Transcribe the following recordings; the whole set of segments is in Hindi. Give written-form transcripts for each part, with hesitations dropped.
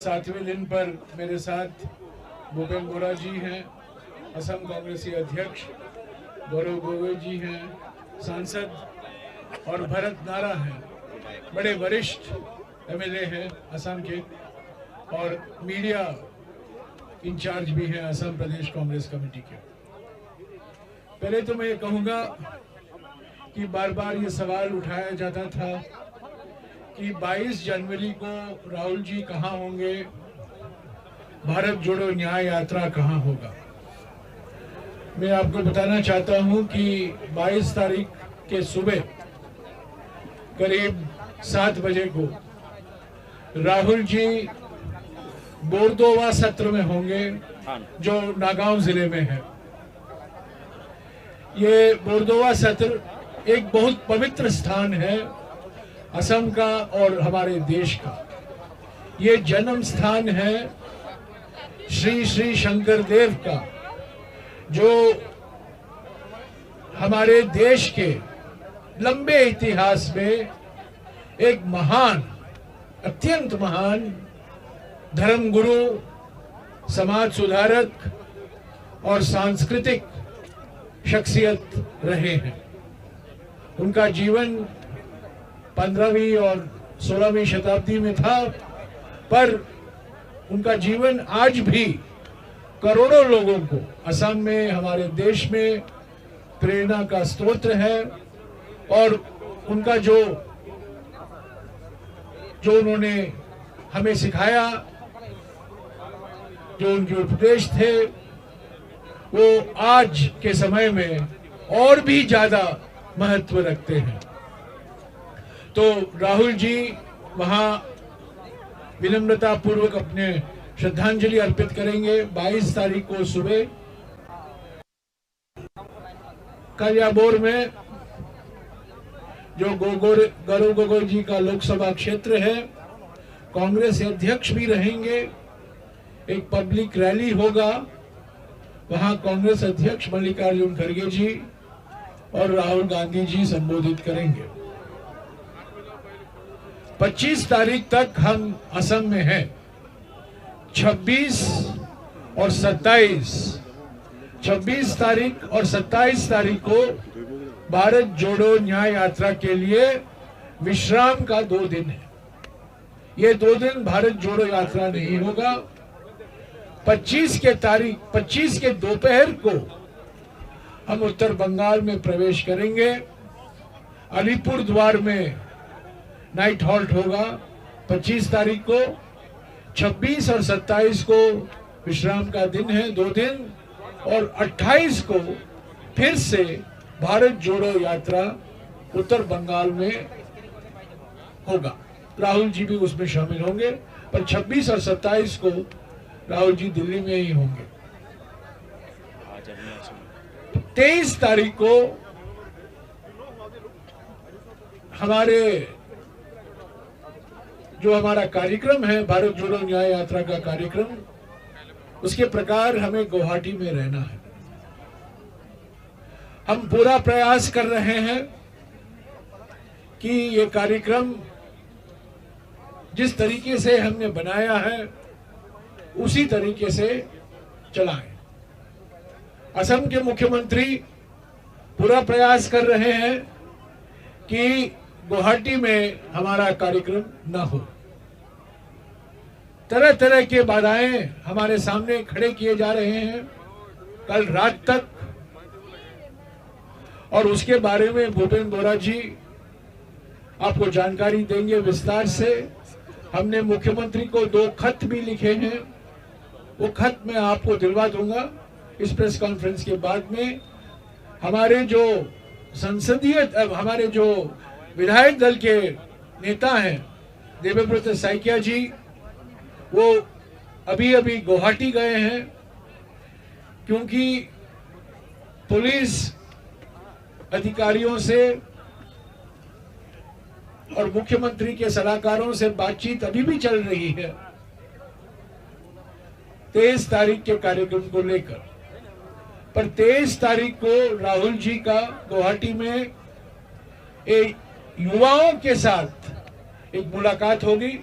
7वें दिन पर मेरे साथ भूपेन बोरा जी हैं, असम कांग्रेसी अध्यक्ष, गौरव गोगोई जी हैं, सांसद, और भरत नारा हैं, बड़े वरिष्ठ एमएलए हैं असम के, और मीडिया इंचार्ज भी हैं असम प्रदेश कांग्रेस कमेटी के। पहले तो मैं ये कहूँगा कि बार बार ये सवाल उठाया जाता था कि 22 जनवरी को राहुल जी कहाँ होंगे, भारत जोड़ो न्याय यात्रा कहाँ होगा। मैं आपको बताना चाहता हूं कि 22 तारीख के सुबह करीब 7 बजे को राहुल जी बोरदोवा सत्र में होंगे, जो नागांव जिले में है। ये बोरदोवा सत्र एक बहुत पवित्र स्थान है असम का और हमारे देश का। ये जन्म स्थान है श्री श्री शंकर देव का, जो हमारे देश के लंबे इतिहास में एक महान, अत्यंत महान धर्मगुरु, समाज सुधारक और सांस्कृतिक शख्सियत रहे हैं। उनका जीवन 15वीं और 16वीं शताब्दी में था, पर उनका जीवन आज भी करोड़ों लोगों को असम में, हमारे देश में प्रेरणा का स्रोत है। और उनका जो उन्होंने हमें सिखाया, जो उनके उपदेश थे, वो आज के समय में और भी ज्यादा महत्व रखते हैं। तो राहुल जी वहां विनम्रता पूर्वक अपने श्रद्धांजलि अर्पित करेंगे 22 तारीख को सुबह कलियाबोर में, जो गौरव गोगोई जी का लोकसभा क्षेत्र है। कांग्रेस अध्यक्ष भी रहेंगे, एक पब्लिक रैली होगा, वहां कांग्रेस अध्यक्ष मल्लिकार्जुन खड़गे जी और राहुल गांधी जी संबोधित करेंगे। 25 तारीख तक हम असम में हैं। 26 और 26 तारीख और 27 तारीख को भारत जोड़ो न्याय यात्रा के लिए विश्राम का 2 दिन है। ये 2 दिन भारत जोड़ो यात्रा नहीं होगा। 25 के दोपहर को हम उत्तर बंगाल में प्रवेश करेंगे। अलीपुर द्वार में नाइट हॉल्ट होगा 25 तारीख को। 26 और 27 को विश्राम का दिन है, 2 दिन, और 28 को फिर से भारत जोड़ो यात्रा उत्तर बंगाल में होगा। राहुल जी भी उसमें शामिल होंगे, पर 26 और 27 को राहुल जी दिल्ली में ही होंगे। 23 तारीख को हमारा कार्यक्रम है, भारत जोड़ो न्याय यात्रा का कार्यक्रम, उसके प्रकार हमें गुवाहाटी में रहना है। हम पूरा प्रयास कर रहे हैं कि ये कार्यक्रम जिस तरीके से हमने बनाया है उसी तरीके से चलाएं। असम के मुख्यमंत्री पूरा प्रयास कर रहे हैं कि गुवाहाटी में हमारा कार्यक्रम न हो। तरह तरह के बाधाएं हमारे सामने खड़े किए जा रहे हैं कल रात तक, और उसके बारे में भूपेन बोरा जी आपको जानकारी देंगे विस्तार से। हमने मुख्यमंत्री को 2 खत भी लिखे हैं, वो खत मैं आपको दिलवा दूंगा इस प्रेस कॉन्फ्रेंस के बाद में। हमारे जो विधायक दल के नेता हैं देवेब्रत सैकिया जी, वो अभी गुवाहाटी गए हैं, क्योंकि पुलिस अधिकारियों से और मुख्यमंत्री के सलाहकारों से बातचीत अभी भी चल रही है 23 तारीख के कार्यक्रम को लेकर। पर 23 तारीख को राहुल जी का गुवाहाटी में एक युवाओं के साथ एक मुलाकात होगी।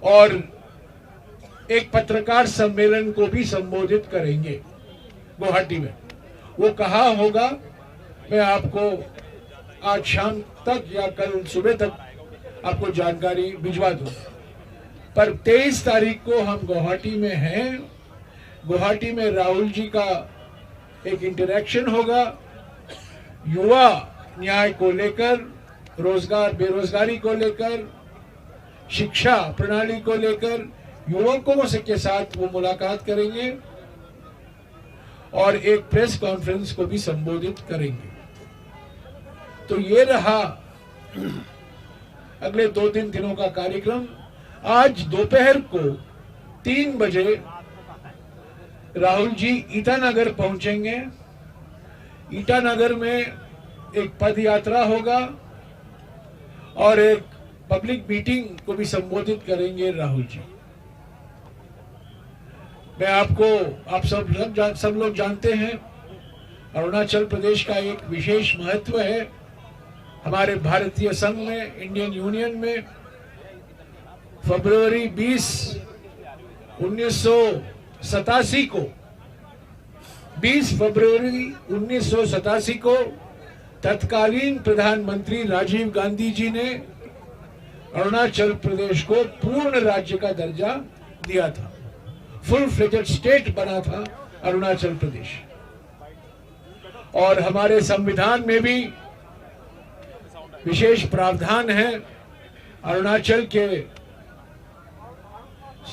और एक पत्रकार सम्मेलन को भी संबोधित करेंगे गुवाहाटी में। वो कहाँ होगा मैं आपको आज शाम तक या कल सुबह तक आपको जानकारी भिजवा दूं। पर 23 तारीख को हम गुवाहाटी में हैं। गुवाहाटी में राहुल जी का एक इंटरेक्शन होगा युवा न्याय को लेकर, रोजगार बेरोजगारी को लेकर, शिक्षा प्रणाली को लेकर युवकों के साथ वो मुलाकात करेंगे और एक प्रेस कॉन्फ्रेंस को भी संबोधित करेंगे। तो ये रहा अगले 2-3 दिनों का कार्यक्रम। आज दोपहर को 3 बजे राहुल जी ईटानगर पहुंचेंगे। ईटानगर में एक पद यात्रा होगा और एक पब्लिक मीटिंग को भी संबोधित करेंगे राहुल जी। मैं आप सब लोग जानते हैं अरुणाचल प्रदेश का एक विशेष महत्व है हमारे भारतीय संघ में, इंडियन यूनियन में। फरवरी 20, 1987 को 20 फरवरी 1987 को तत्कालीन प्रधानमंत्री राजीव गांधी जी ने अरुणाचल प्रदेश को पूर्ण राज्य का दर्जा दिया था। फुल फ्लेजेड स्टेट बना था अरुणाचल प्रदेश। और हमारे संविधान में भी विशेष प्रावधान है अरुणाचल के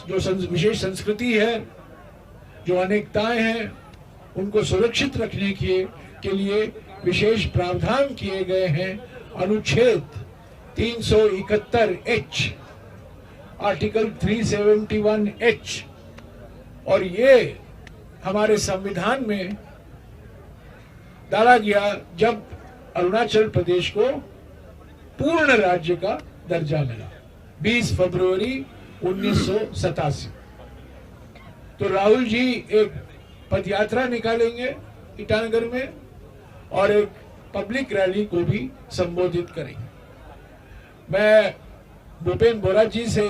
जो विशेष संस्कृति है, जो अनेकताएं हैं, उनको सुरक्षित रखने के लिए विशेष प्रावधान किए गए हैं। अनुच्छेद 371H, आर्टिकल 371H, और ये हमारे संविधान में डाला गया जब अरुणाचल प्रदेश को पूर्ण राज्य का दर्जा मिला 20 फरवरी 1987। तो राहुल जी एक पदयात्रा निकालेंगे ईटानगर में और एक पब्लिक रैली को भी संबोधित करेंगे। मैं भूपेन बोरा जी से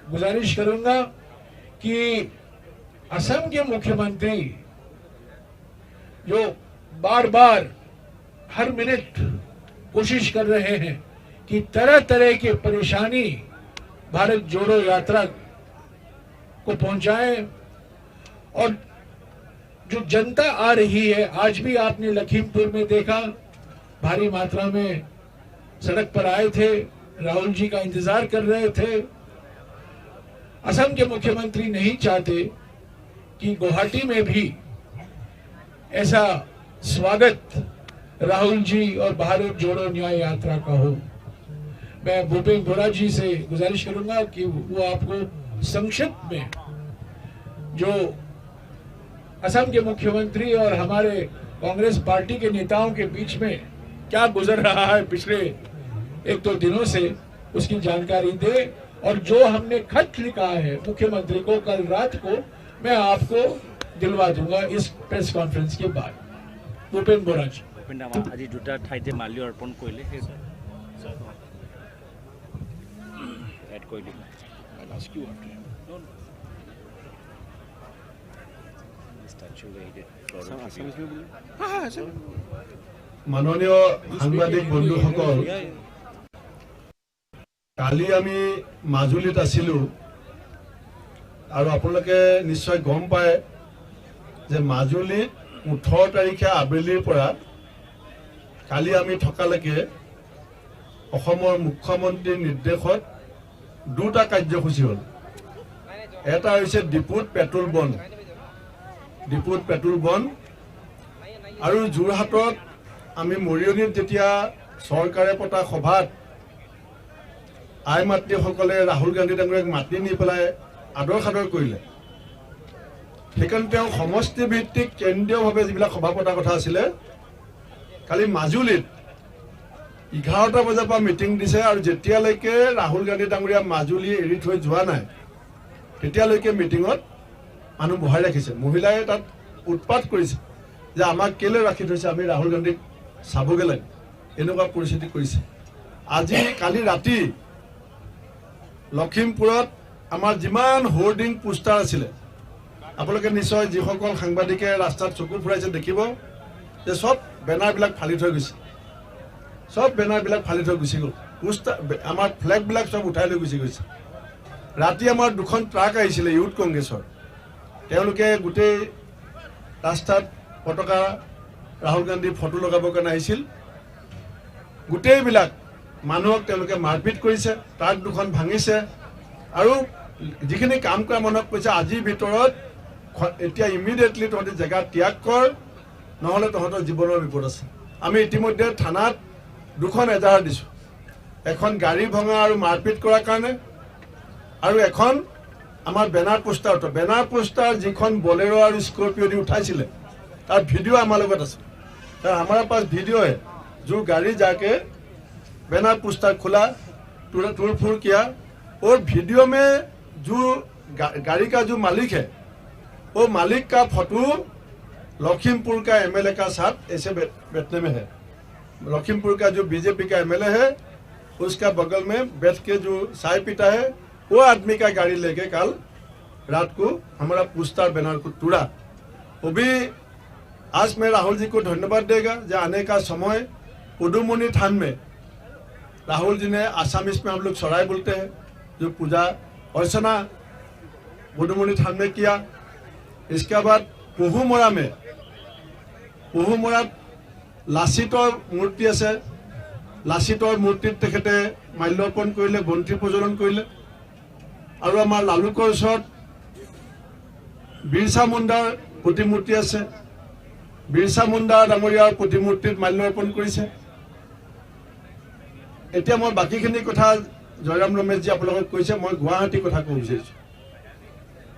गुजारिश करूंगा कि असम के मुख्यमंत्री जो बार बार हर मिनट कोशिश कर रहे हैं कि तरह तरह के परेशानी भारत जोड़ो यात्रा को पहुंचाएं, और जो जनता आ रही है, आज भी आपने लखीमपुर में देखा, भारी मात्रा में सड़क पर आए थे, राहुल जी का इंतजार कर रहे थे। असम के मुख्यमंत्री नहीं चाहते कि गुवाहाटी में भी ऐसा स्वागत राहुल जी और भारत जोड़ो न्याय यात्रा का हो। मैं भूपेन बोरा जी से गुजारिश करूंगा कि वो आपको संक्षिप्त में जो असम के मुख्यमंत्री और हमारे कांग्रेस पार्टी के नेताओं के बीच में क्या गुजर रहा है पिछले 1-2 दिनों से, उसकी जानकारी दे। और जो हमने खत लिखा है मुख्यमंत्री को कल रात को, मैं आपको दिलवा दूंगा इस प्रेस कॉन्फ्रेंस के बाद। भूपेन बोरा जी। আজি দুটা ঠাইতে মাল্য অৰ্পণ কৰিলে এড কৰি দিম। মাননীয় সাংবাদিক বন্ধুসকল, কালি আমি মাজুলীত আছিলোঁ আৰু আপোনালোকে নিশ্চয় গম পায় যে মাজুলীত 18 তাৰিখে আবেলিৰ পৰা কালি আমি থকালৈকে অসমৰ মুখ্যমন্ত্ৰীৰ নিৰ্দেশত দুটা কাৰ্যসূচী হ'ল। এটা হৈছে ডিপুত পেট্ৰল বন্ধ, আৰু যোৰহাটত আমি মৰিয়নিত যেতিয়া চৰকাৰে পতা সভাত আই মাতৃসকলে ৰাহুল গান্ধী ডাঙৰীয়াক মাতি নি পেলাই আদৰ সাদৰ কৰিলে, সেইকাৰণে তেওঁ সমষ্টিভিত্তিক কেন্দ্ৰীয়ভাৱে যিবিলাক সভা পতা কথা আছিলে, কালি মাজুলীত 11টা বজাৰ পৰা মিটিং দিছে। আৰু যেতিয়ালৈকে ৰাহুল গান্ধী ডাঙৰীয়া মাজুলী এৰি থৈ যোৱা নাই তেতিয়ালৈকে মিটিঙত মানুহ বহাই ৰাখিছে। মহিলাই তাত উৎপাত কৰিছে যে আমাক কেলে ৰাখি থৈছে, আমি ৰাহুল গান্ধীক চাবগৈ লাগে, এনেকুৱা পৰিস্থিতি কৰিছে। কালি ৰাতি লখিমপুৰত আমাৰ যিমান হোৰ্ডিং পোষ্টাৰ আছিলে আপোনালোকে নিশ্চয় যিসকল সাংবাদিকে ৰাস্তাত চকু ফুৰাইছে দেখিব যে সব বেনাৰবিলাক ফালি থৈ গৈছে, সব বেনাৰবিলাক ফালি থৈ গুচি গ'ল, পোষ্টাৰ আমাৰ ফ্লেগবিলাক সব উঠাই লৈ গুচি গৈছে। ৰাতি আমাৰ দুখন ট্ৰাক আহিছিলে ইউথ কংগ্ৰেছৰ, তেওঁলোকে গোটেই ৰাস্তাত পতাকা ৰাহুল গান্ধীৰ ফটো লগাবৰ কাৰণে আহিছিল, গোটেইবিলাক মানুহক তেওঁলোকে মাৰপিট কৰিছে, ট্ৰাক দুখন ভাঙিছে আৰু যিখিনি কাম কৰা মানুহক কৈছে আজিৰ ভিতৰত এতিয়া ইমিডিয়েটলি তহঁতি জেগা ত্যাগ কৰ, নহ'লে তহঁতৰ জীৱনৰ বিপদ আছে। আমি ইতিমধ্যে থানাত দুখন এজাহাৰ দিছোঁ, এখন গাড়ী ভঙা আৰু মাৰপিট কৰাৰ কাৰণে আৰু এখন আমাৰ বেনাৰ পোষ্টাৰ যিখন বলেৰো আৰু স্কৰ্পিঅ' দি উঠাইছিলে তাৰ ভিডিঅ' আমাৰ লগত আছে। हमारे पास वीडियो है जो गाड़ी जाके बैनर पोस्टर खुला, तोड़ फोड़ किया और वीडियो में जो गाड़ी का जो मालिक है वो मालिक का फोटो लखीमपुर का एमएलए का साथ ऐसे बैठने में है। लखीमपुर का जो बीजेपी का एमएलए है उसका बगल में बैठ के जो चाय पीता है वो आदमी का गाड़ी लेके कल रात को हमारा पोस्टर बैनर को तोड़ा। वो भी आज मैं राहुल जी को धन्यवाद देगा जो आने का समय पुडुमनी थान में राहुल जी ने आसामीज में हम लोग सराय बोलते हैं जो पूजा अर्चना पुडुमनी थान में किया। इसके बाद पहुमरा में लाचितर मूर्ति আছে, लाचितर मूर्ति तेखेते माल्यार्पण करिले, बंती प्रज्वलन करिले और आमार लालुকৰ ওচৰত बिरसा मुंडार प्रतिमूर्ति আছে, बिरसा मुंडा डांगरियार प्रतिमूर्तित माल्यार्पण करिছে। এতিয়া মই বাকিখিনি কথা জয়ৰাম ৰমেশজী আপোনালোকক কৈছে, মই গুৱাহাটীৰ কথা ক'ব বিচাৰিছো।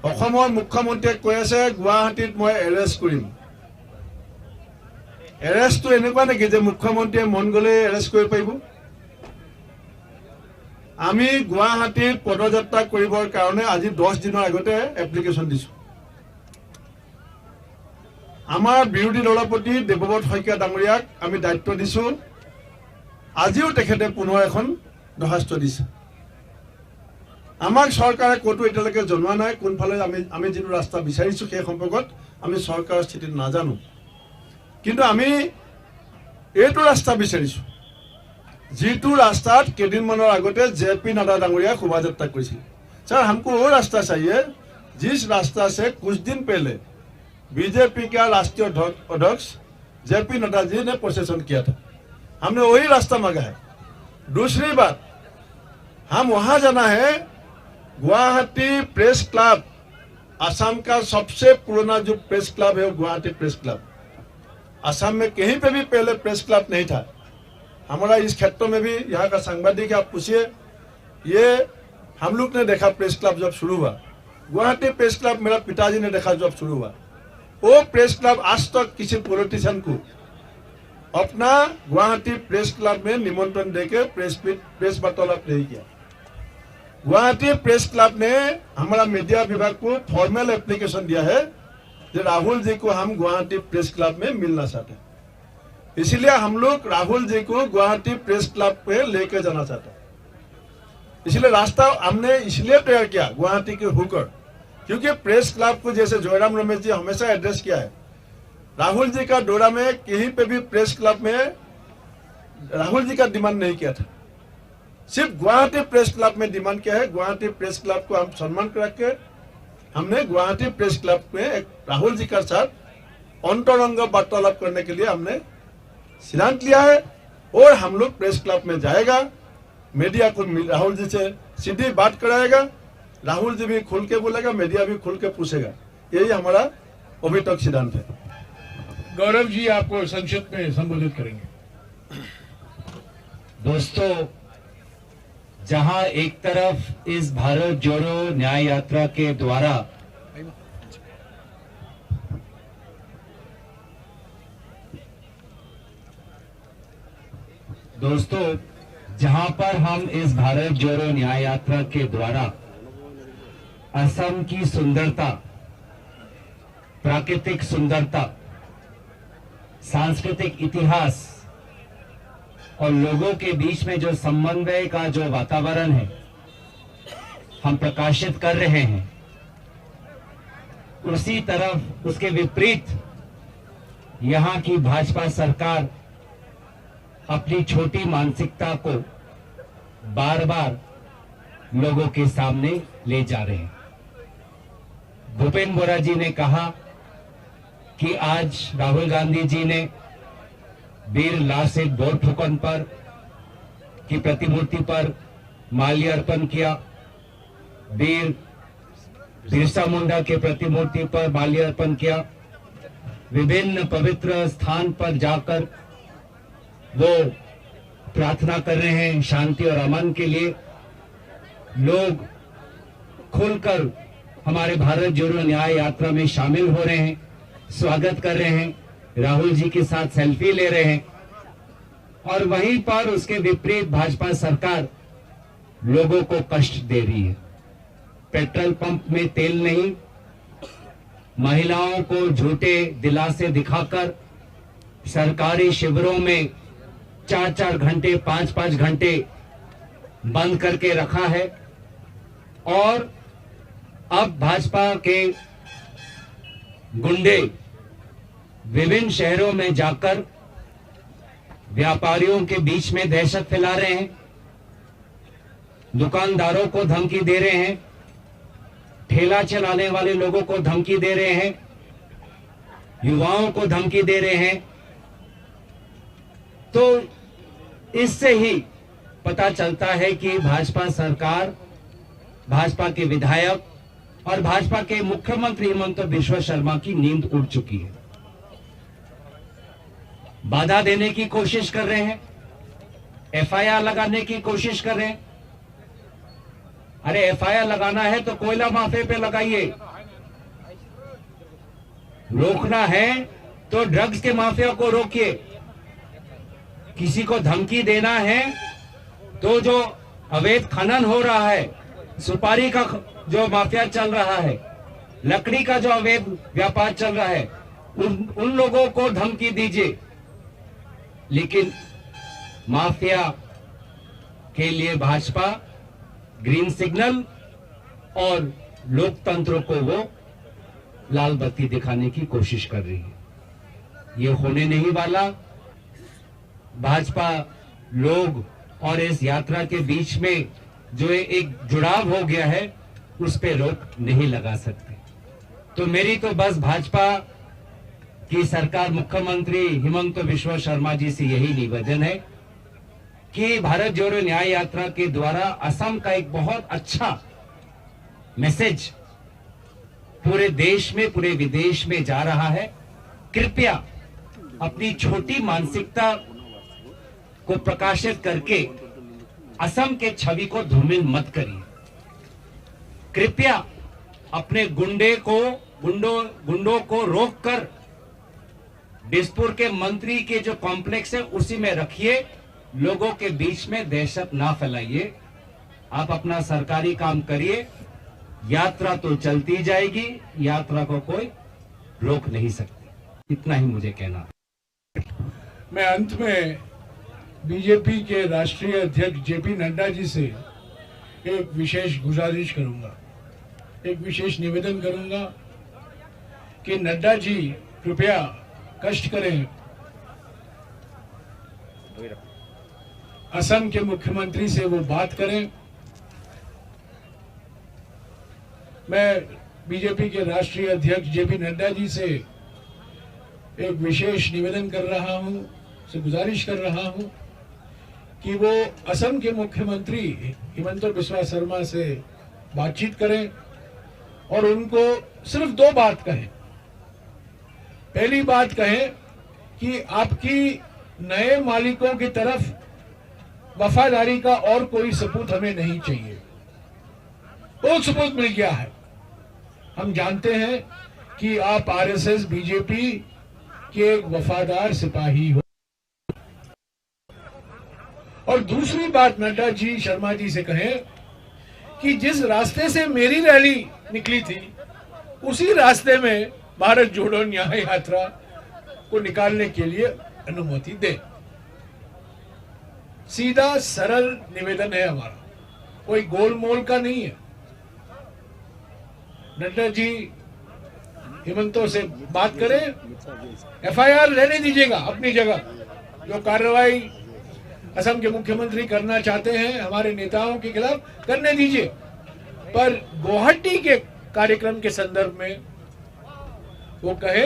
অসমৰ মুখ্যমন্ত্ৰীয়ে কৈ আছে গুৱাহাটীত মই এৰেষ্ট কৰিম। এৰেষ্টটো এনেকুৱা নেকি যে মুখ্যমন্ত্ৰীয়ে মন গ'লে এৰেষ্ট কৰিব পাৰিব? আমি গুৱাহাটীত পদযাত্ৰা কৰিবৰ কাৰণে আজি 10 দিনৰ আগতে এপ্লিকেশ্যন দিছো। আমাৰ বিৰোধী দলৰ প্ৰতি দেৱব্ৰত শইকীয়া ডাঙৰীয়াক আমি দায়িত্ব দিছো, আজিও তেখেতে পুনৰ এখন দৰখাস্ত দিছে। আমাক চৰকাৰে ক'তো এতিয়ালৈকে জনোৱা নাই কোনফালে আমি যিটো ৰাস্তা বিচাৰিছো সেই সম্পৰ্কত আমি চৰকাৰৰ স্থিতি নাজানো, কিন্তু আমি এইটো ৰাস্তা বিচাৰিছো যিটো ৰাস্তাত কেইদিনমানৰ আগতে জেপি নাড্ডা ডাঙৰীয়া শোভাযাত্ৰা কৰিছিল। सर हमको वो रास्ता चाहिए जिस रास्ता से कुछ दिन पहले बीजेपी का राष्ट्रीय अध्यक्ष जेपी नड्डा जी ने प्रोसेसन किया था, हमने वही रास्ता मांगा है। दूसरी बात, हम वहां जाना है, गुवाहाटी प्रेस क्लब असम का सबसे पुराना जो प्रेस क्लब है वो गुवाहाटी प्रेस क्लब। असम में कहीं पे भी पहले प्रेस क्लब नहीं था। हमारा इस क्षेत्र में भी यहाँ का सांबादिक आप पूछिए, ये हम लोग ने देखा प्रेस क्लब जब शुरू हुआ, गुवाहाटी प्रेस क्लब मेरा पिताजी ने देखा जब शुरू हुआ। वो प्रेस क्लब आज तक किसी पॉलिटिशियन को अपना गुवाहाटी प्रेस क्लब में निमंत्रण देकर प्रेस वार्तालाप नहीं किया। गुवाहाटी प्रेस क्लब ने हमारा मीडिया विभाग को फॉर्मल एप्लीकेशन दिया है कि राहुल जी को हम गुवाहाटी प्रेस क्लब में मिलना चाहते हैं, इसलिए हम लोग राहुल जी को गुवाहाटी प्रेस क्लब पे लेकर जाना चाहते हैं। इसलिए रास्ता हमने इसलिए तैयार किया गुवाहाटी के होकर, क्योंकि प्रेस क्लब को जैसे जयराम रमेश जी हमेशा एड्रेस किया है, राहुल जी का दौरा में कहीं पे भी प्रेस क्लब में राहुल जी का डिमांड नहीं किया था, सिर्फ गुवाहाटी प्रेस क्लब में डिमांड किया है। गुवाहाटी प्रेस क्लब को हम सम्मान करके हमने गुवाहाटी प्रेस क्लब में एक राहुल जी का साथ अंतरंग वार्तालाप करने के लिए हमने सिद्धांत लिया है और हम लोग प्रेस क्लब में जाएगा, मीडिया को राहुल जी से सीधी बात कराएगा, राहुल जी भी खुल के बोलेगा, मीडिया भी खुल के पूछेगा। यही हमारा अभी तक सिद्धांत है। गौरव जी आपको संक्षिप्त में संबोधित करेंगे। दोस्तों, जहां एक तरफ इस भारत जोड़ो न्याय यात्रा के द्वारा जहां पर हम इस भारत जोड़ो न्याय यात्रा के द्वारा असम की सुंदरता, प्राकृतिक सुंदरता, सांस्कृतिक इतिहास और लोगों के बीच में जो समन्वय का जो वातावरण है हम प्रकाशित कर रहे हैं, उसी तरफ उसके विपरीत यहां की भाजपा सरकार अपनी छोटी मानसिकता को बार बार लोगों के सामने ले जा रहे हैं। भूपेन बोरा जी ने कहा कि आज राहुल गांधी जी ने वीर लासित बोरफुकन पर की प्रतिमूर्ति पर माल्यार्पण किया, वीर बिरसा मुंडा के प्रतिमूर्ति पर माल्यार्पण किया, विभिन्न पवित्र स्थान पर जाकर वो प्रार्थना कर रहे हैं शांति और अमन के लिए। लोग खुलकर हमारे भारत जोड़ो न्याय यात्रा में शामिल हो रहे हैं, स्वागत कर रहे हैं, राहुल जी के साथ सेल्फी ले रहे हैं। और वहीं पर उसके विपरीत भाजपा सरकार लोगों को कष्ट दे रही है। पेट्रोल पंप में तेल नहीं, महिलाओं को झूठे दिलासे दिखाकर सरकारी शिविरों में 4-4 घंटे 5-5 घंटे बंद करके रखा है। और अब भाजपा के गुंडे विभिन्न शहरों में जाकर व्यापारियों के बीच में दहशत फैला रहे हैं, दुकानदारों को धमकी दे रहे हैं, ठेला चलाने वाले लोगों को धमकी दे रहे हैं, युवाओं को धमकी दे रहे हैं। तो इससे ही पता चलता है कि भाजपा सरकार, भाजपा के विधायक और भाजपा के मुख्यमंत्री हिमंत बिश्वा शर्मा की नींद उड़ चुकी है। बाधा देने की कोशिश कर रहे हैं, एफआईआर लगाने की कोशिश कर रहे हैं। अरे एफआईआर लगाना है तो कोयला माफिया पे लगाइए, रोकना है तो ड्रग्स के माफिया को रोकिए, किसी को धमकी देना है तो जो अवैध खनन हो रहा है, सुपारी का जो माफिया चल रहा है, लकड़ी का जो अवैध व्यापार चल रहा है, उन लोगों को धमकी दीजिए। लेकिन माफिया के लिए भाजपा ग्रीन सिग्नल और लोकतंत्र को वो लाल बत्ती दिखाने की कोशिश कर रही है। ये होने नहीं वाला। भाजपा लोग और इस यात्रा के बीच में जो एक जुड़ाव हो गया है, उस पे रोक नहीं लगा सकते। तो मेरी तो बस भाजपा की सरकार, मुख्यमंत्री हिमंत बिश्वा शर्मा जी से यही निवेदन है कि भारत जोड़ो न्याय यात्रा के द्वारा असम का एक बहुत अच्छा मैसेज पूरे देश में, पूरे विदेश में जा रहा है। कृपया अपनी छोटी मानसिकता को प्रकाशित करके असम के छवि को धूमिल मत करिए। कृपया अपने गुंडों को रोककर दिसपुर के मंत्री के जो कॉम्प्लेक्स है उसी में रखिए, लोगों के बीच में दहशत ना फैलाइए। आप अपना सरकारी काम करिए, यात्रा तो चलती जाएगी, यात्रा को कोई रोक नहीं सकती। इतना ही मुझे कहना है। मैं अंत में बीजेपी के राष्ट्रीय अध्यक्ष जेपी नड्डा जी से एक विशेष गुजारिश करूंगा, एक विशेष निवेदन करूंगा कि नड्डा जी कृपया कष्ट करें, असम के मुख्यमंत्री से वो बात करें। मैं बीजेपी के राष्ट्रीय अध्यक्ष जेपी नड्डा जी से एक विशेष निवेदन कर रहा हूं, से गुजारिश कर रहा हूं कि वो असम के मुख्यमंत्री हिमंत बिस्वा शर्मा से बातचीत करें और उनको सिर्फ 2 बात कहें। पहली बात कहें कि आपकी नए मालिकों की तरफ वफादारी का और कोई सबूत हमें नहीं चाहिए। बहुत सबूत मिल गया है। हम जानते हैं कि आप आरएसएस बीजेपी के एक वफादार सिपाही हो। और दूसरी बात नड्डा जी शर्मा जी से कहें कि जिस रास्ते से मेरी रैली निकली थी उसी रास्ते में भारत जोड़ो न्याय यात्रा को निकालने के लिए अनुमति दे। सीधा सरल निवेदन है हमारा, कोई गोलमोल का नहीं है। नड्डा जी हेमंतो से बात करें, एफआईआर रहने दीजिएगा अपनी जगह। जो कार्रवाई असम के मुख्यमंत्री करना चाहते हैं हमारे नेताओं के खिलाफ, करने दीजिए, पर गुवाहाटी के कार्यक्रम के संदर्भ में वो कहे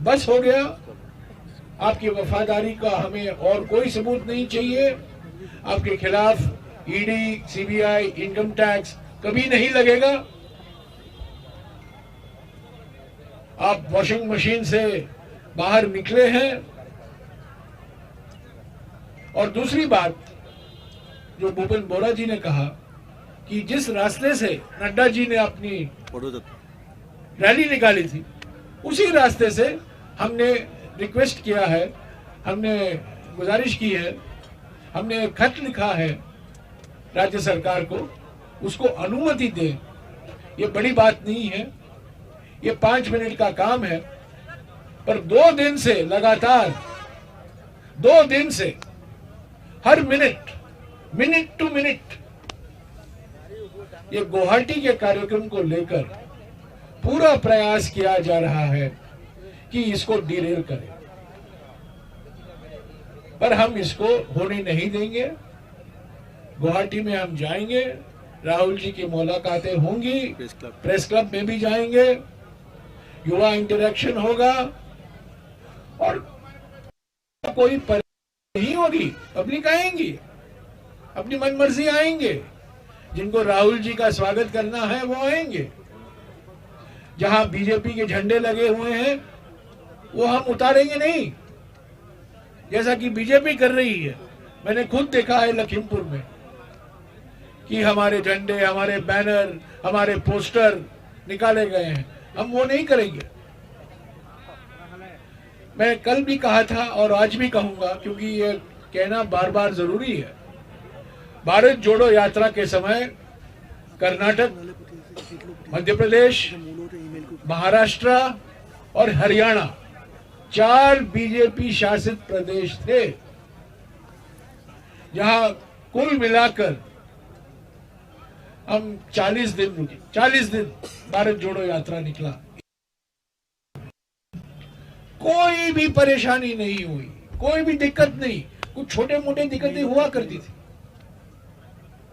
बस हो गया, आपकी वफादारी का हमें और कोई सबूत नहीं चाहिए, आपके खिलाफ ईडी, सीबीआई, इनकम टैक्स कभी नहीं लगेगा, आप वॉशिंग मशीन से बाहर निकले हैं। और दूसरी बात जो भूपेन बोरा जी ने कहा कि जिस रास्ते से नड्डा जी ने अपनी रैली निकाली थी, उसी रास्ते से हमने रिक्वेस्ट किया है, हमने गुजारिश की है, हमने खत लिखा है राज्य सरकार को, उसको अनुमति दें। ये बड़ी बात नहीं है, ये 5 मिनट का काम है, पर 2 दिन से लगातार 2 दिन से हर मिनट टू मिनट ये गुवाहाटी के कार्यक्रम को लेकर पूरा प्रयास किया जा रहा है कि इसको डिरेल करें, पर हम इसको होने नहीं देंगे। गुवाहाटी में हम जाएंगे, राहुल जी की मुलाकातें होंगी, प्रेस क्लब में भी जाएंगे, युवा इंटरेक्शन होगा और कोई नहीं होगी, पब्लिक आएंगी, अपनी मनमर्जी आएंगे, जिनको राहुल जी का स्वागत करना है वो आएंगे। जहां बीजेपी के झंडे लगे हुए हैं वो हम उतारेंगे नहीं, जैसा कि बीजेपी कर रही है। मैंने खुद देखा है लखीमपुर में कि हमारे झंडे, हमारे बैनर, हमारे पोस्टर निकाले गए हैं, हम वो नहीं करेंगे। मैं कल भी कहा था और आज भी कहूंगा, क्योंकि ये कहना बार बार जरूरी है। भारत जोड़ो यात्रा के समय कर्नाटक, मध्य प्रदेश, महाराष्ट्र और हरियाणा 4 बीजेपी शासित प्रदेश थे, जहां कुल मिलाकर हम 40 दिन रुके। 40 दिन भारत जोड़ो यात्रा निकला, कोई भी परेशानी नहीं हुई, कोई भी दिक्कत नहीं। कुछ छोटे मोटे दिक्कतें हुआ करती थी,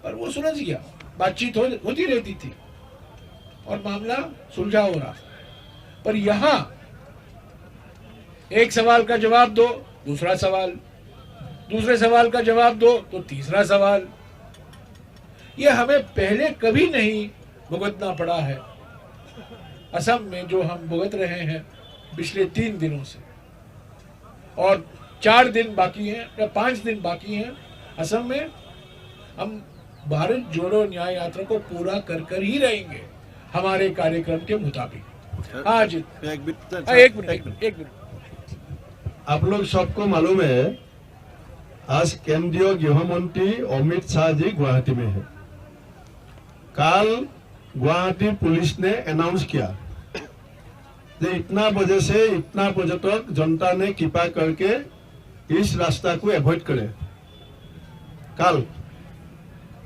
पर वो सुलझ गया, बातचीत होती रहती थी और मामला सुलझा हो रहा। पर यहां एक सवाल का जवाब दो, दूसरा सवाल, दूसरे सवाल का जवाब दो तो तीसरा सवाल। ये हमें पहले कभी नहीं भुगतना पड़ा है। असम में जो हम भुगत रहे हैं पिछले 3 दिनों से, और 4 दिन बाकी हैं या 5 दिन बाकी हैं असम में, हम भारत जोड़ो न्याय यात्रा को पूरा कर ही रहेंगे हमारे कार्यक्रम के मुताबिक। आज एक मिनट आप लोग सबको मालूम है, आज केंद्रीय गृह मंत्री अमित शाह जी गुवाहाटी में है। कल गुवाहाटी पुलिस ने अनाउंस किया कि इतना बजे से इतना बजे तक जनता ने कृपा करके इस रास्ता को अवॉइड करे। कल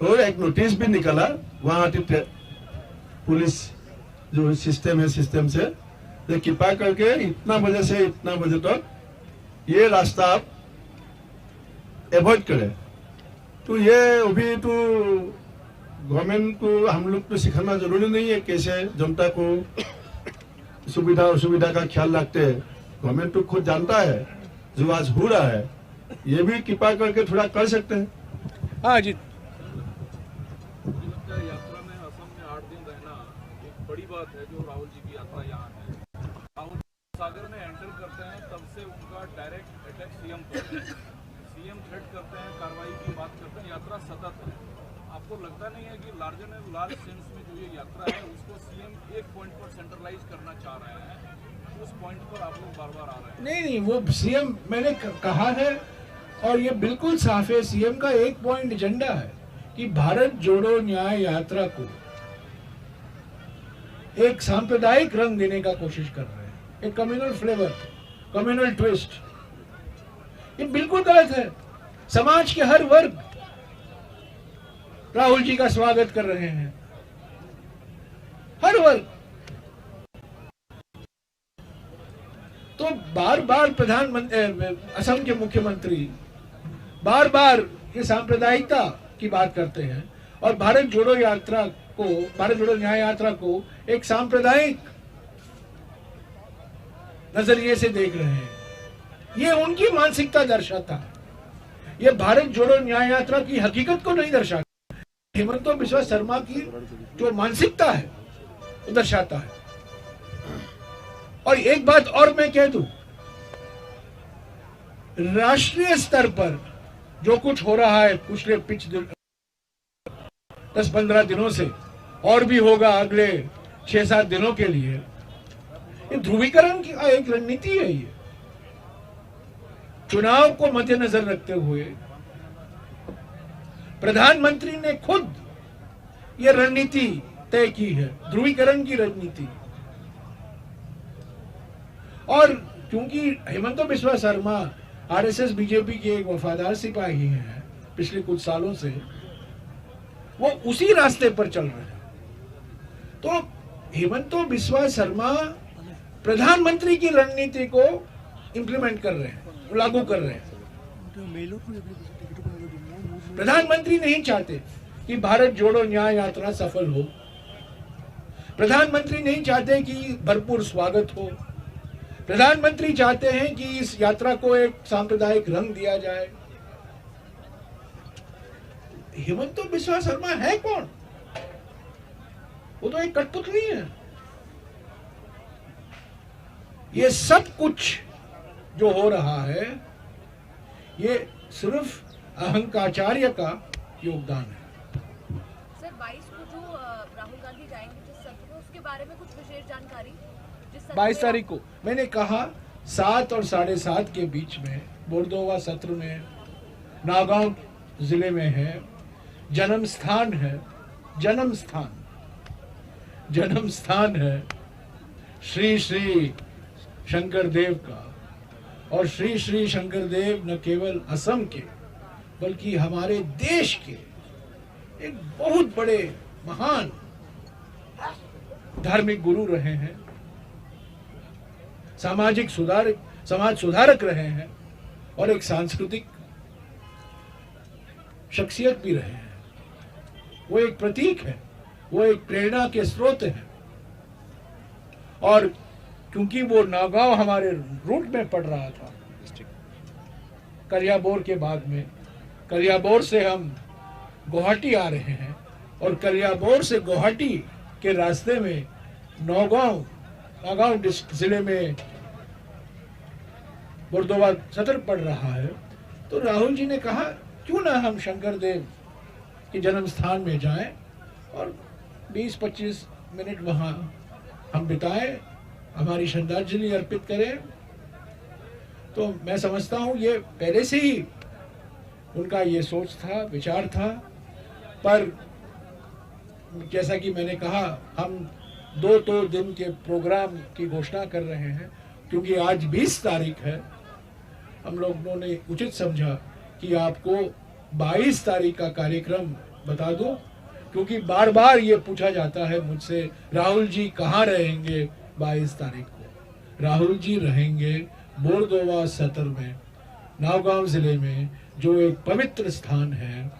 और एक नोटिस भी निकाला गुवाहाटी पुलिस जो सिस्टम है, सिस्टम से कृपा करके इतना बजे से इतना बजे तक ये रास्ता आप अवॉइड करें। तो ये अभी तो गवर्नमेंट को हम लोग तो सिखाना जरूरी नहीं है कैसे जनता को सुविधा असुविधा का ख्याल रखते हैं। गवर्नमेंट तो खुद जानता है जो आज हो रहा है, ये भी कृपा करके थोड़ा कर सकते हैं। हाँ जी, यात्रा में असम में 8 दिन रहना एक बड़ी बात है। जो राहुल जी की यात्रा यहाँ है, राहुल सागर में एंटर करते हैं तब से उनका डायरेक्ट अटैक सीएम पर है। सीएम थ्रेट करते हैं, कार्रवाई की बात करते हैं, यात्रा सतत है। आपको लगता नहीं है कि लार्जर एंड लार्ज सेंस में जो ये यात्रा है उसको सीएम एक पॉइंट पर सेंट्रलाइज करना चाह रहे हैं, उस पॉइंट पर आप लोग बार बार आ रहे हैं? नहीं, वो सीएम मैंने कहा है और ये बिल्कुल साफ है, सीएम का एक पॉइंट एजेंडा है कि भारत जोड़ो न्याय यात्रा को एक सांप्रदायिक रंग देने का कोशिश कर रहे हैं, एक कम्युनल फ्लेवर, कम्युनल ट्विस्ट। ये बिल्कुल गलत है। समाज के हर वर्ग राहुल जी का स्वागत कर रहे हैं, हर वर्ग। बार बार प्रधानमंत्री, असम के मुख्यमंत्री बार बार ये सांप्रदायिकता की बात करते हैं और भारत जोड़ो न्याय यात्रा को एक सांप्रदायिक नजरिए से देख रहे हैं। ये उनकी मानसिकता दर्शाता है, ये भारत जोड़ो न्याय यात्रा की हकीकत को नहीं दर्शाता। हेमंत बिस्वा शर्मा की जो मानसिकता है वो दर्शाता है। और एक बात और मैं कह दूं, राष्ट्रीय स्तर पर जो कुछ हो रहा है पिछले 10-15 दिनों से, और भी होगा अगले 6-7 दिनों के लिए, ये ध्रुवीकरण की एक रणनीति है। ये चुनाव को मद्देनजर रखते हुए प्रधानमंत्री ने खुद ये रणनीति तय की है, ध्रुवीकरण की रणनीति। और क्योंकि हेमंत बिस्वा शर्मा आरएसएस बीजेपी के एक वफादार सिपाही हैं पिछले कुछ सालों से, वो उसी रास्ते पर चल रहे हैं। तो हेमंत बिस्वा शर्मा प्रधानमंत्री की रणनीति को इंप्लीमेंट कर रहे हैं, लागू कर रहे हैं। प्रधानमंत्री नहीं चाहते कि भारत जोड़ो न्याय यात्रा सफल हो, प्रधानमंत्री नहीं चाहते कि भरपूर स्वागत हो, प्रधानमंत्री चाहते हैं कि इस यात्रा को एक सांप्रदायिक रंग दिया जाए। हेमंत बिस्वा शर्मा है कौन? वो तो एक कठपुतली है। ये सब कुछ जो हो रहा है ये सिर्फ अहंकाचार्य का योगदान है। सर 22 को जो राहुल गांधी जाएंगे जिस सत्र में, उसके बारे में कुछ विशेष जानकारी? 22 तारीख को मैंने कहा 7 और 7:30 के बीच में बोरदोवा सत्र में नागांव जिले में है। जन्म स्थान है श्री श्री शंकर देव का। और श्री श्री शंकर देव न केवल असम के बल्कि हमारे देश के एक बहुत बड़े महान धार्मिक गुरु रहे हैं, समाज सुधारक रहे हैं और एक सांस्कृतिक शख्सियत भी रहे हैं। वो एक प्रतीक है, वो एक प्रेरणा के स्रोत हैं। और क्योंकि वो नागांव हमारे रूट में पड़ रहा था, कलियाबोर के बाद में, कलियाबोर से हम गुवाहाटी आ रहे हैं और कलियाबोर से गुवाहाटी के रास्ते में नागांव जिले में बोरदोवा सत्र पड़ रहा है। तो राहुल जी ने कहा क्यों ना हम शंकर देव के जन्म स्थान में जाएं और 20-25 मिनट वहां हम बिताएं, हमारी श्रद्धांजलि अर्पित करें। तो मैं समझता हूं ये पहले से ही उनका ये सोच था, विचार था। पर जैसा कि मैंने कहा, हम 2 दिन के प्रोग्राम की घोषणा कर रहे हैं क्योंकि आज 20 तारीख है। हम लोगों ने उचित समझा कि आपको 22 तारीख का कार्यक्रम बता दूं, क्योंकि बार बार ये पूछा जाता है मुझसे, राहुल जी कहाँ रहेंगे 22 तारीख को। राहुल जी रहेंगे बोरदोवा सत्र में, नागांव जिले में, जो एक पवित्र स्थान है,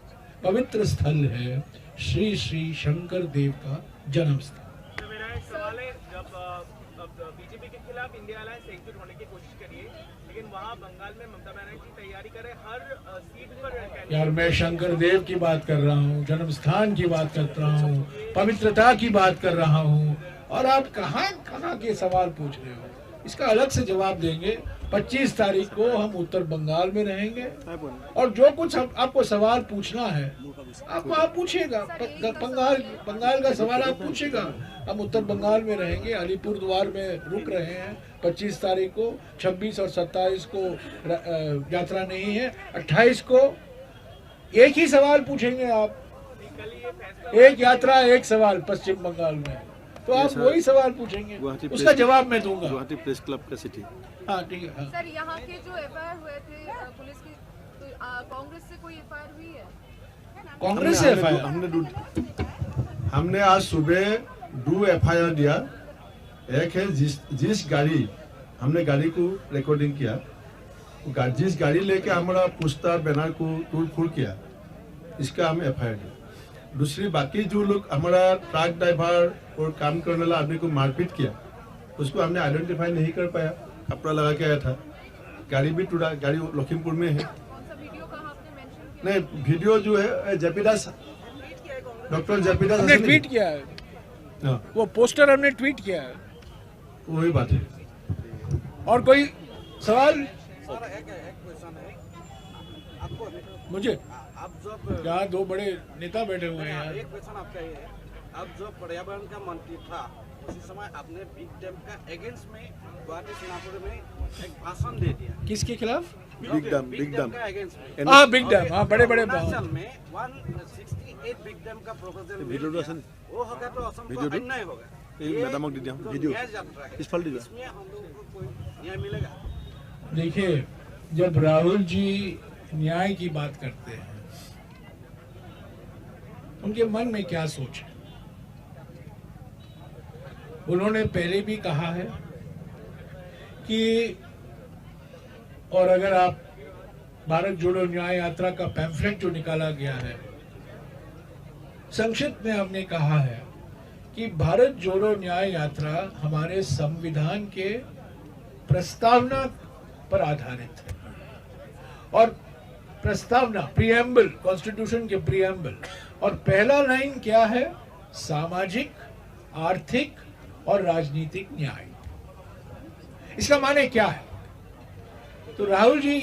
पवित्र स्थल है, श्री श्री शंकर देव का जन्म स्थान। मेरा एक सवाल है, जब बीजेपी के खिलाफ इंडिया अलायंस एकजुट होने की कोशिश करिए, लेकिन वहाँ बंगाल में ममता बनर्जी तैयारी करे हर सीट पर। यार मैं शंकर देव की बात कर रहा हूँ, जन्म स्थान की बात कर रहा हूँ, पवित्रता की बात कर रहा हूँ, और आप कहाँ के सवाल पूछ रहे हो? इसका अलग से जवाब देंगे। 25 तारीख को हम उत्तर बंगाल में रहेंगे और जो कुछ आपको सवाल पूछना है आप पूछिएगा। बंगाल का सवाल आप पूछिएगा। हम उत्तर बंगाल में रहेंगे, अलीपुरद्वार में रुक रहे हैं 25 तारीख को। 26 और 27 को यात्रा नहीं है। 28 को एक ही सवाल पूछेंगे आप, एक यात्रा एक सवाल पश्चिम बंगाल में, तो आप वही सवाल पूछेंगे, उसका जवाब मैं दूंगा। गुवाहाटी प्रेस क्लब का सिटी। हाँ ठीक है। हाँ। सर यहाँ के जो एफआईआर हुए थे पुलिस की, तो कांग्रेस से कोई एफआईआर हुई है? कांग्रेस से एफआईआर हमने आज सुबह 2 एफआईआर दिया। एक है जिस गाड़ी हमने गाड़ी को रिकॉर्डिंग किया, जिस गाड़ी लेके हमारा पोस्टर बैनर को तोड़ फोड़ किया, इसका हम FIR दिया। दूसरी बाकी जो लोग हमारा ट्रक ड्राइवर और काम करने वाला आदमी को मारपीट किया, उसको हमने आइडेंटिफाई नहीं कर पाया, कपड़ा लगा के आया था, गाड़ी भी टूटा, गाड़ी लखीमपुर में है। कौन सा वीडियो कहाँ आपने मेंशन किया? नहीं, वीडियो जो है जेपी दास, डॉक्टर जेपी दास हमने ट्वीट किया है, हाँ, वो पोस्टर हमने ट्वीट किया है। वही बात है। और कोई सवाल एक क्वेश्चन है आपको, मुझे? आप जब यहाँ दो बड़े नेता बैठे हुए हैं यहाँ। एक क्वेश्चन आपका ये है, आप जो पर्यावरण का मंत्री था उसी समय आपने बिग डैम का अगेंस्ट में गुवाहाटी सेनापुर में एक भाषण दे दिया। किसके खिलाफ? बिग डैम का अगेंस्ट में। हाँ, बिग डैम, हाँ, बड़े बड़े अरुणाचल में 168 बिग डैम का प्रपोजल वो होगा तो असम को अन्याय होगा। ये न्याय यात्रा है, इसमें हम लोगों को कोई न्याय मिलेगा? देखिए, जब राहुल जी न्याय की बात करते हैं, उनके मन में क्या सोच है? उन्होंने पहले भी कहा है कि, और अगर आप भारत जोड़ो न्याय यात्रा का पैम्फलेट जो निकाला गया है, संक्षिप्त में हमने कहा है कि भारत जोड़ो न्याय यात्रा हमारे संविधान के प्रस्तावना पर आधारित है। और प्रस्तावना, प्रीएम्बल, कॉन्स्टिट्यूशन के प्रीएम्बल, और पहला लाइन क्या है? सामाजिक, आर्थिक और राजनीतिक न्याय। इसका माने क्या है? तो राहुल जी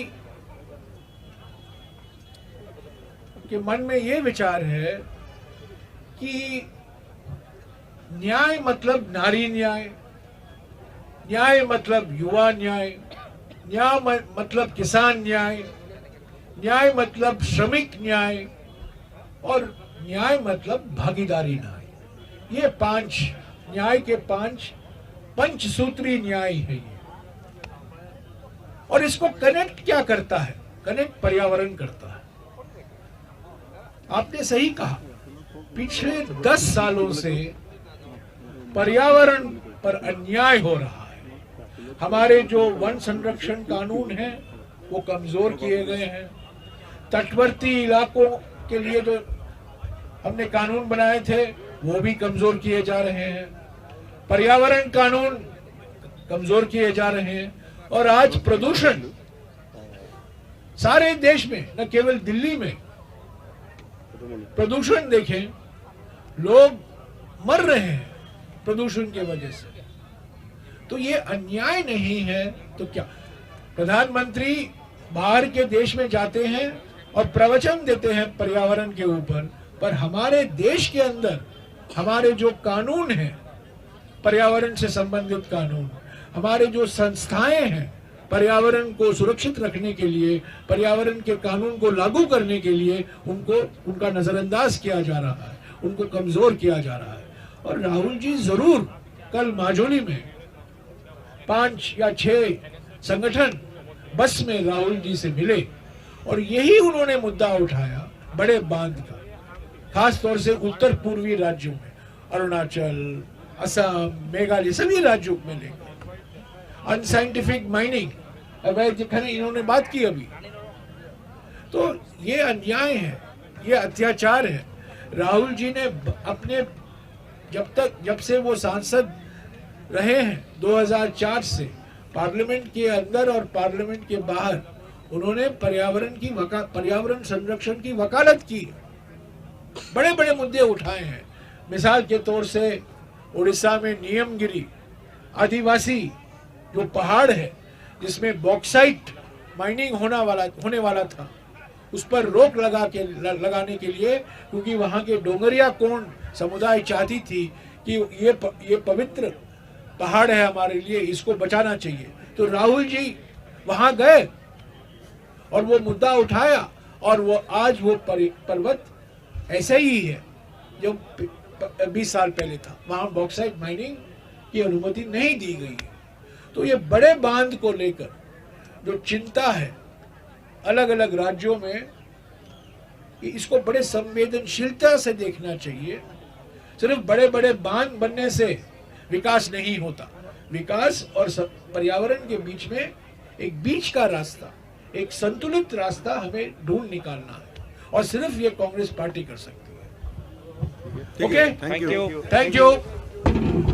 के मन में ये विचार है कि न्याय मतलब नारी न्याय, न्याय मतलब युवा न्याय, न्याय मतलब किसान न्याय, न्याय मतलब श्रमिक न्याय, और न्याय मतलब भागीदारी न्याय। ये पांच न्याय के पंचसूत्री न्याय है ये। और इसको कनेक्ट क्या करता है? कनेक्ट पर्यावरण करता है। आपने सही कहा, पिछले 10 सालों से पर्यावरण पर अन्याय हो रहा है। हमारे जो वन संरक्षण कानून हैं वो कमजोर किए गए हैं। तटवर्ती इलाकों के लिए जो हमने कानून बनाए थे वो भी कमजोर किए जा रहे हैं। पर्यावरण कानून कमजोर किए जा रहे हैं। और आज प्रदूषण सारे देश में, न केवल दिल्ली में, प्रदूषण देखें, लोग मर रहे हैं प्रदूषण की वजह से। तो ये अन्याय नहीं है तो क्या? प्रधानमंत्री बाहर के देश में जाते हैं और प्रवचन देते हैं पर्यावरण के ऊपर, पर हमारे देश के अंदर हमारे जो कानून हैं, पर्यावरण से संबंधित कानून, हमारे जो संस्थाएं हैं पर्यावरण को सुरक्षित रखने के लिए, पर्यावरण के कानून को लागू करने के लिए, उनका नजरअंदाज किया जा रहा है, उनको कमजोर किया जा रहा है। और राहुल जी जरूर कल माजोली में 5 या 6 संगठन बस में राहुल जी से मिले और यही उन्होंने मुद्दा उठाया, बड़े बांध का, खास तौर से उत्तर पूर्वी राज्यों में, अरुणाचल, असम, मेघालय, सभी राज्यों में लेकर अनसाइंटिफिक माइनिंग, अवैध खनन, इन्होंने बात की अभी। तो ये अन्याय है, ये अत्याचार है। राहुल जी ने अपने जब से वो सांसद रहे हैं 2004 से, पार्लियामेंट के अंदर और पार्लियामेंट के बाहर उन्होंने पर्यावरण संरक्षण की वकालत की, बड़े बड़े मुद्दे उठाए हैं। मिसाल के तौर से उड़ीसा में नियमगिरी आदिवासी जो पहाड़ है जिसमें बॉक्साइट माइनिंग होने वाला था, उस पर रोक लगाने के लिए, क्योंकि वहां के डोंगरिया कोंड समुदाय चाहती थी कि ये पवित्र पहाड़ है हमारे लिए, इसको बचाना चाहिए। तो राहुल जी वहां गए और वो मुद्दा उठाया, और वो आज वो पर्वत ऐसे ही है जो 20 साल पहले था। वहां बॉक्साइट माइनिंग की अनुमति नहीं दी गई है। तो ये बड़े बांध को लेकर जो चिंता है अलग अलग राज्यों में, इसको बड़े संवेदनशीलता से देखना चाहिए। सिर्फ बड़े बड़े बांध बनने से विकास नहीं होता। विकास और पर्यावरण के बीच में एक बीच का रास्ता, एक संतुलित रास्ता हमें ढूंढ निकालना है, और सिर्फ ये कांग्रेस पार्टी कर सकती है। Okay, thank you. Thank you.